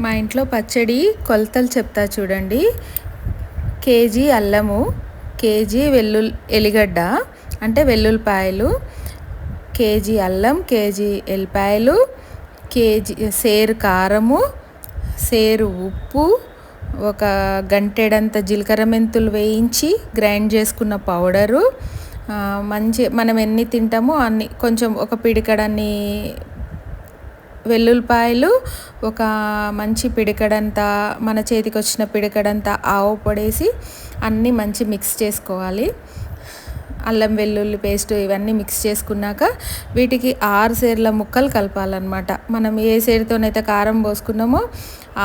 మా ఇంట్లో పచ్చడి కొలతలు చెప్తా చూడండి. కేజీ అల్లము, కేజీ ఎల్లిగడ్డ అంటే వెల్లుల్లిపాయలు, కేజీ అల్లం, కేజీ ఎల్లిపాయలు, కేజీ సేరు కారము, సేరు ఉప్పు, ఒక గంటెడంత జీలకర్ర మెంతులు వేయించి గ్రైండ్ చేసుకున్న పౌడరు, మంచి మనం ఎన్ని తింటామో అన్ని, కొంచెం ఒక పిడికడన్ని వెల్లుల్లిపాయలు, ఒక మంచి పిడికడంతా మన చేతికి వచ్చిన పిడికడంతా ఆవు పొడేసి అన్నీ మంచి మిక్స్ చేసుకోవాలి. అల్లం వెల్లుల్లి పేస్ట్ ఇవన్నీ మిక్స్ చేసుకున్నాక వీటికి 6 సేర్ల ముక్కలు కలపాలన్నమాట. మనం ఏ సేరుతోనైతే కారం పోసుకున్నామో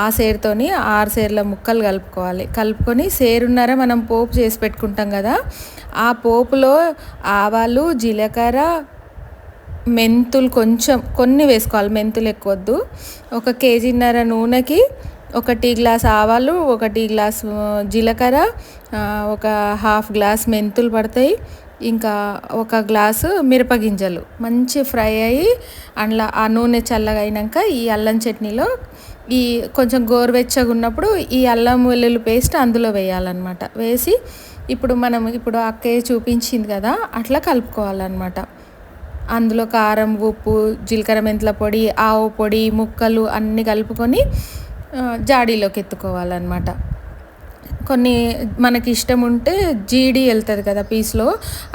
ఆ సేరుతోని 6 సేర్ల ముక్కలు కలుపుకొని సేరున్నర మనం పోపు చేసి పెట్టుకుంటాం కదా, ఆ పోపులో ఆవాలు, జీలకర్ర, మెంతులు కొన్ని వేసుకోవాలి, మెంతులు ఎక్కువద్దు. ఒక కేజీన్నర నూనెకి 1 టీ గ్లాస్ ఆవాలు, 1 టీ గ్లాస్ జీలకర్ర, ఒక హాఫ్ గ్లాస్ మెంతులు పడతాయి, ఇంకా 1 గ్లాసు మిరపగింజలు మంచి ఫ్రై అయ్యి అందులో ఆ నూనె చల్లగా అయినాక ఈ అల్లం చట్నీలో ఈ కొంచెం గోరువెచ్చగా ఉన్నప్పుడు ఈ అల్లం వెల్లుల్లి పేస్ట్ అందులో వేయాలన్నమాట. వేసి ఇప్పుడు అక్కయ్య చూపించింది కదా అట్లా కలుపుకోవాలన్నమాట. అందులో కారం, ఉప్పు, జీలకర్ర మెంతుల పొడి, ఆవు పొడి, ముక్కలు అన్నీ కలుపుకొని జాడీలోకి ఎత్తుకోవాలన్నమాట. కొన్ని మనకి ఇష్టం ఉంటే జీడి వెళ్తుంది కదా పీస్లో,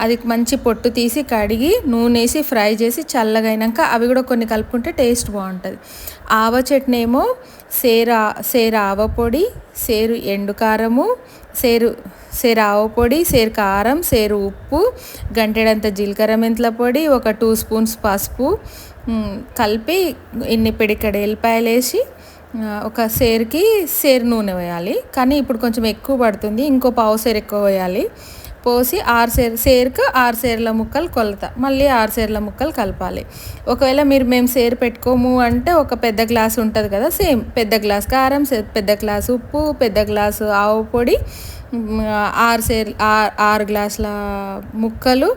అది మంచి పొట్టు తీసి కడిగి నూనె వేసి ఫ్రై చేసి చల్లగా అయినాక అవి కూడా కొన్ని కలుపుకుంటే టేస్ట్ బాగుంటుంది. ఆవ చట్నీ ఏమో సేరు ఆవ పొడి, సేరు ఎండు కారము, సేరు ఆవ పొడి, సేరు కారం, సేరు ఉప్పు, గంటెడంత జీలకర్ర మెంతుల పొడి, ఒక 2 స్పూన్స్ పసుపు కలిపి ఇన్ని పిడికెడ ఎల్లిపాయలు వేసి ఒక సేరు నూనె వేయాలి. కానీ ఇప్పుడు కొంచెం ఎక్కువ పడుతుంది, ఇంకో పావు సేరు ఎక్కువ వేయాలి. పోసి 6 సేరుకు 6 సేర్ల ముక్కలు కొలత, మళ్ళీ 6 సేర్ల ముక్కలు కలపాలి. ఒకవేళ మేము సేరు పెట్టుకోము అంటే ఒక పెద్ద గ్లాసు ఉంటుంది కదా, సేమ్ పెద్ద గ్లాస్ కారం, పెద్ద గ్లాసు ఉప్పు, పెద్ద గ్లాసు ఆవు పొడి, 6 గ్లాసుల ముక్కలు,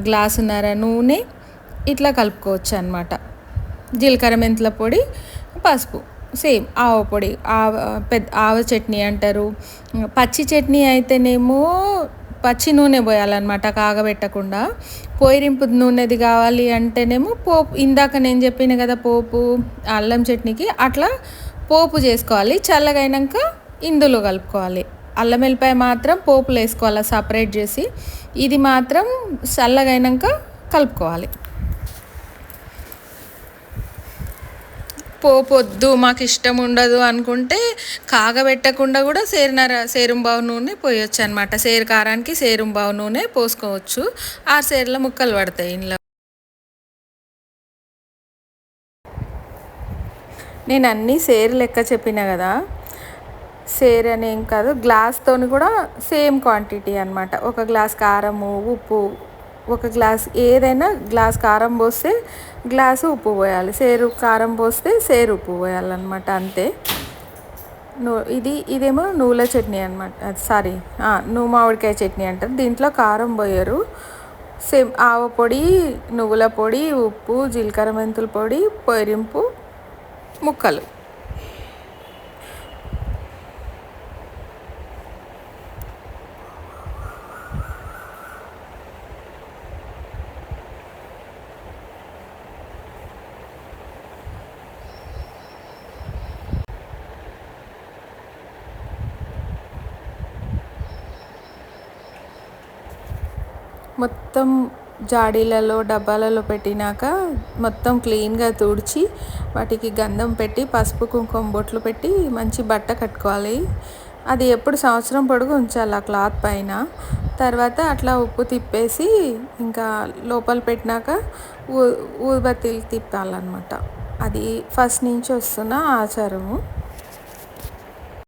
గ్లాసున్నర నూనె ఇట్లా కలుపుకోవచ్చు అన్నమాట. జీలకర్ర మెంతుల పొడి, పసుపు, సేమ్ ఆవ పొడి, ఆవ చట్నీ అంటారు. పచ్చి చట్నీ అయితేనేమో పచ్చి నూనె పోయాలన్నమాట, కాగబెట్టకుండా. పోయిరింపు నూనెది కావాలి అంటేనేమో పోపు, ఇందాక నేను చెప్పిన కదా పోపు అల్లం చట్నీకి, అట్లా పోపు చేసుకోవాలి. చల్లగా అయినాక ఇందులో కలుపుకోవాలి. అల్లం వెల్లిపాయ మాత్రం పోపులు వేసుకోవాలి సపరేట్ చేసి, ఇది మాత్రం చల్లగా అయినాక కలుపుకోవాలి. పోపు వద్దు మాకు ఇష్టం ఉండదు అనుకుంటే కాగబెట్టకుండా కూడా సేరుంబావు నూనె పోయొచ్చు అనమాట. సేరు కారానికి సేరుంబావు నూనె పోసుకోవచ్చు. 6 సేర్ల ముక్కలు పడతాయి ఇందులో. నేను అన్నీ సేరు లెక్క చెప్పిన కదా, సేరు అని ఏం కాదు, గ్లాస్తో కూడా సేమ్ క్వాంటిటీ అనమాట. 1 గ్లాస్ కారము, ఉప్పు, 1 గ్లాస్ ఏదైనా గ్లాస్ కారం పోస్తే గ్లాసు ఉప్పు పోయాలి, సేరు కారం పోస్తే సేరు ఉప్పు పోయాలన్నమాట, అంతే. ఇదేమో నువ్వుల చట్నీ అనమాట, సారీ నువ్వు మామిడికాయ చట్నీ అంటారు. దీంట్లో కారం పోయరు, సేమ్ ఆవ పొడి, నువ్వుల పొడి, ఉప్పు, జీలకర్ర మెంతుల పొడి, పొయ్యింపు, ముక్కలు. మొత్తం జాడీలలో డబ్బాలలో పెట్టినాక మొత్తం క్లీన్గా తుడిచి వాటికి గంధం పెట్టి పసుపు కుంకుమ బొట్లు పెట్టి మంచి బట్ట కట్టుకోవాలి. అది ఎప్పుడు సంవత్సరం పొడుగు ఉంచాలి ఆ క్లాత్ పైన. తర్వాత అట్లా ఉప్పు తిప్పేసి ఇంకా లోపల పెట్టినాక ఊదుబత్తీలు తిప్పాలన్నమాట. అది ఫస్ట్ నుంచి వస్తున్న ఆచారము.